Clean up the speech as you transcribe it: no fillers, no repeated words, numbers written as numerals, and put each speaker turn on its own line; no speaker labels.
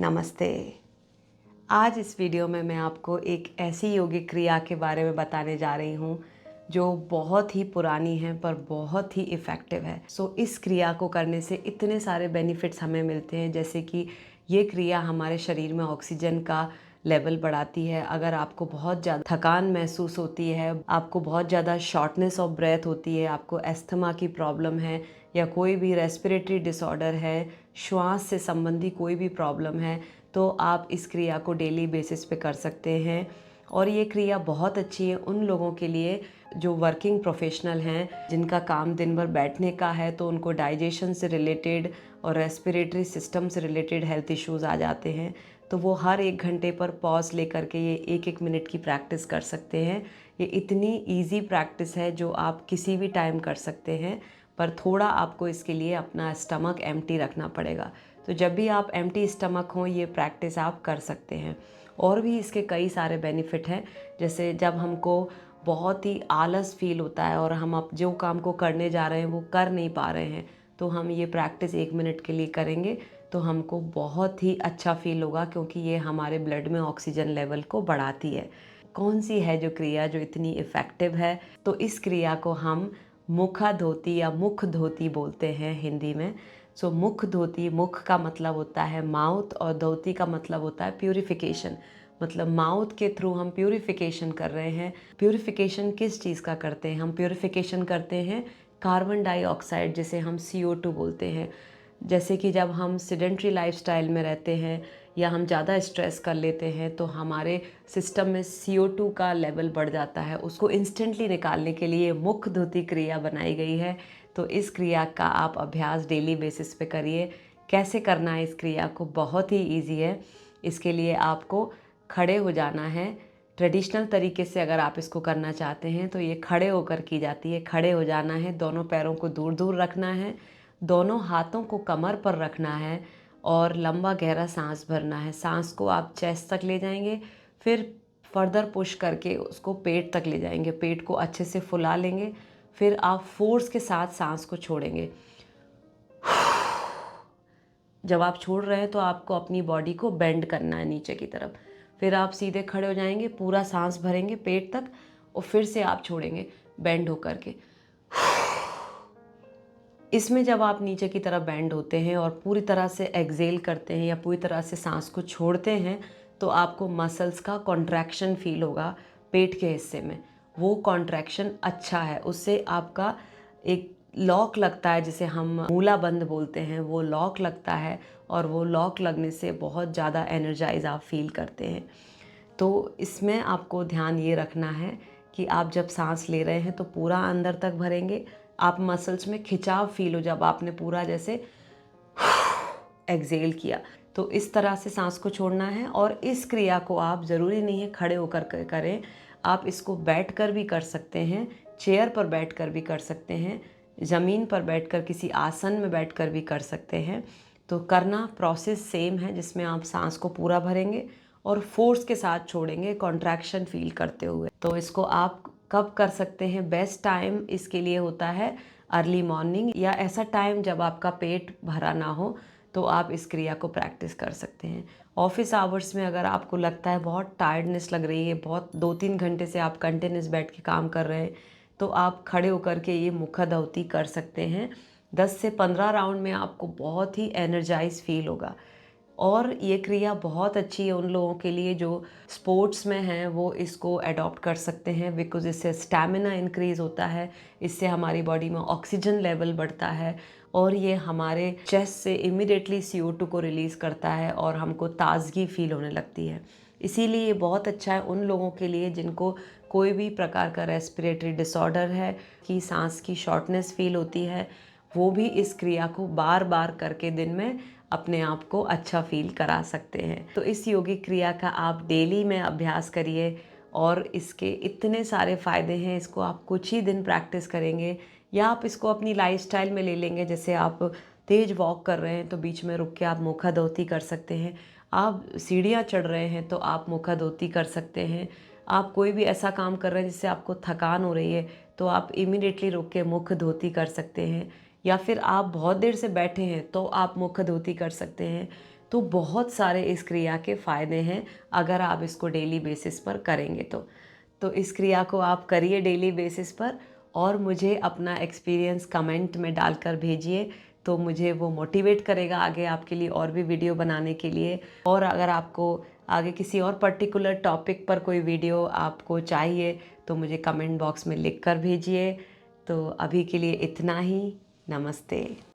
नमस्ते। आज इस वीडियो में मैं आपको एक ऐसी योगिक क्रिया के बारे में बताने जा रही हूँ जो बहुत ही पुरानी है पर बहुत ही इफ़ेक्टिव है। इस क्रिया को करने से इतने सारे बेनिफिट्स हमें मिलते हैं, जैसे कि ये क्रिया हमारे शरीर में ऑक्सीजन का लेवल बढ़ाती है। अगर आपको बहुत ज़्यादा थकान महसूस होती है, आपको बहुत ज़्यादा शॉर्टनेस ऑफ ब्रेथ होती है, आपको अस्थमा की प्रॉब्लम है या कोई भी रेस्पिरेटरी डिसऑर्डर है, श्वास से संबंधी कोई भी प्रॉब्लम है, तो आप इस क्रिया को डेली बेसिस पे कर सकते हैं। और ये क्रिया बहुत अच्छी है उन लोगों के लिए जो वर्किंग प्रोफेशनल हैं, जिनका काम दिन भर बैठने का है, तो उनको डाइजेशन से रिलेटेड और रेस्पिरेटरी सिस्टम से रिलेटेड हेल्थ इश्यूज़ आ जाते हैं। तो वो हर 1 घंटे पर पॉज लेकर के ये 1-1 मिनट की प्रैक्टिस कर सकते हैं। ये इतनी ईजी प्रैक्टिस है जो आप किसी भी टाइम कर सकते हैं, पर थोड़ा आपको इसके लिए अपना स्टमक एम्प्टी रखना पड़ेगा। तो जब भी आप एम्प्टी स्टमक हों, ये प्रैक्टिस आप कर सकते हैं। और भी इसके कई सारे बेनिफिट हैं, जैसे जब हमको बहुत ही आलस फील होता है और हम अब जो काम को करने जा रहे हैं वो कर नहीं पा रहे हैं, तो हम ये प्रैक्टिस 1 मिनट के लिए करेंगे तो हमको बहुत ही अच्छा फील होगा, क्योंकि ये हमारे ब्लड में ऑक्सीजन लेवल को बढ़ाती है। कौन सी है जो क्रिया जो इतनी इफ़ेक्टिव है? तो इस क्रिया को हम मुखा धोती या मुख धोती बोलते हैं हिंदी में। मुख धोती, मुख का मतलब होता है माउथ और धोती का मतलब होता है प्यूरिफिकेशन। मतलब माउथ के थ्रू हम प्यूरिफिकेशन कर रहे हैं। प्यूरिफिकेशन किस चीज़ का करते हैं? हम प्यूरिफिकेशन करते हैं कार्बन डाइऑक्साइड, जिसे हम CO2 बोलते हैं। जैसे कि जब हम सेडेंट्री लाइफस्टाइल में रहते हैं या हम ज़्यादा स्ट्रेस कर लेते हैं, तो हमारे सिस्टम में CO2 का लेवल बढ़ जाता है। उसको इंस्टेंटली निकालने के लिए मुख धोती क्रिया बनाई गई है। तो इस क्रिया का आप अभ्यास डेली बेसिस पे करिए। कैसे करना है इस क्रिया को? बहुत ही ईजी है। इसके लिए आपको खड़े हो जाना है। ट्रेडिशनल तरीके से अगर आप इसको करना चाहते हैं तो ये खड़े होकर की जाती है। खड़े हो जाना है, दोनों पैरों को दूर दूर रखना है, दोनों हाथों को कमर पर रखना है और लंबा गहरा सांस भरना है। सांस को आप चेस्ट तक ले जाएंगे, फिर फर्दर पुश करके उसको पेट तक ले जाएंगे। पेट को अच्छे से फुला लेंगे, फिर आप फोर्स के साथ सांस को छोड़ेंगे। जब आप छोड़ रहे हैं तो आपको अपनी बॉडी को बेंड करना है नीचे की तरफ। फिर आप सीधे खड़े हो जाएंगे, पूरा सांस भरेंगे पेट तक और फिर से आप छोड़ेंगे बेंड होकर के। इसमें जब आप नीचे की तरफ बेंड होते हैं और पूरी तरह से एक्सेल करते हैं या पूरी तरह से सांस को छोड़ते हैं, तो आपको मसल्स का कॉन्ट्रैक्शन फील होगा पेट के हिस्से में। वो कॉन्ट्रैक्शन अच्छा है, उससे आपका एक लॉक लगता है, जिसे हम मूला बंद बोलते हैं, वो लॉक लगता है और वो लॉक लगने से बहुत ज़्यादा एनर्जाइज आप फील करते हैं। तो इसमें आपको ध्यान ये रखना है कि आप जब सांस ले रहे हैं तो पूरा अंदर तक भरेंगे। आप मसल्स में खिंचाव फील हो जब आपने पूरा जैसे एक्सेल किया, तो इस तरह से सांस को छोड़ना है। और इस क्रिया को आप ज़रूरी नहीं है खड़े होकर करें, आप इसको बैठकर भी कर सकते हैं, चेयर पर बैठकर भी कर सकते हैं, ज़मीन पर बैठकर किसी आसन में बैठकर भी कर सकते हैं। तो करना प्रोसेस सेम है, जिसमें आप सांस को पूरा भरेंगे और फोर्स के साथ छोड़ेंगे, कॉन्ट्रैक्शन फील करते हुए। तो इसको आप कब कर सकते हैं? बेस्ट टाइम इसके लिए होता है अर्ली मॉर्निंग, या ऐसा टाइम जब आपका पेट भरा ना हो, तो आप इस क्रिया को प्रैक्टिस कर सकते हैं। ऑफिस आवर्स में अगर आपको लगता है बहुत टायर्डनेस लग रही है, बहुत 2-3 घंटे से आप कंटिन्यूस बैठ के काम कर रहे हैं, तो आप खड़े होकर के ये मुखाधौती कर सकते हैं। 10 से 15 राउंड में आपको बहुत ही एनर्जाइज फील होगा। और ये क्रिया बहुत अच्छी है उन लोगों के लिए जो स्पोर्ट्स में हैं, वो इसको अडॉप्ट कर सकते हैं, बिकॉज़ इससे स्टैमिना इंक्रीज़ होता है, इससे हमारी बॉडी में ऑक्सीजन लेवल बढ़ता है और ये हमारे चेस्ट से इमीडिएटली CO2 को रिलीज़ करता है और हमको ताज़गी फील होने लगती है। इसीलिए ये बहुत अच्छा है उन लोगों के लिए जिनको कोई भी प्रकार का रेस्पिरेटरी डिसऑर्डर है, कि सांस की शॉर्टनेस फील होती है, वो भी इस क्रिया को बार बार करके दिन में अपने आप को अच्छा फील करा सकते हैं। तो इस योगिक क्रिया का आप डेली में अभ्यास करिए और इसके इतने सारे फ़ायदे हैं। इसको आप कुछ ही दिन प्रैक्टिस करेंगे या आप इसको अपनी लाइफस्टाइल में ले लेंगे। जैसे आप तेज़ वॉक कर रहे हैं तो बीच में रुक के आप मुखाधौती कर सकते हैं, आप सीढ़ियाँ चढ़ रहे हैं तो आप मुखाधौती कर सकते हैं, आप कोई भी ऐसा काम कर रहे हैं जिससे आपको थकान हो रही है तो आप इमीडिएटली रुक के मुख धोती कर सकते हैं, या फिर आप बहुत देर से बैठे हैं तो आप मुख धोती कर सकते हैं। तो बहुत सारे इस क्रिया के फ़ायदे हैं अगर आप इसको डेली बेसिस पर करेंगे तो इस क्रिया को आप करिए डेली बेसिस पर और मुझे अपना एक्सपीरियंस कमेंट में डालकर भेजिए, तो मुझे वो मोटिवेट करेगा आगे आपके लिए और भी वीडियो बनाने के लिए। और अगर आपको आगे किसी और पर्टिकुलर टॉपिक पर कोई वीडियो आपको चाहिए तो मुझे कमेंट बॉक्स में लिख कर भेजिए। तो अभी के लिए इतना ही। नमस्ते।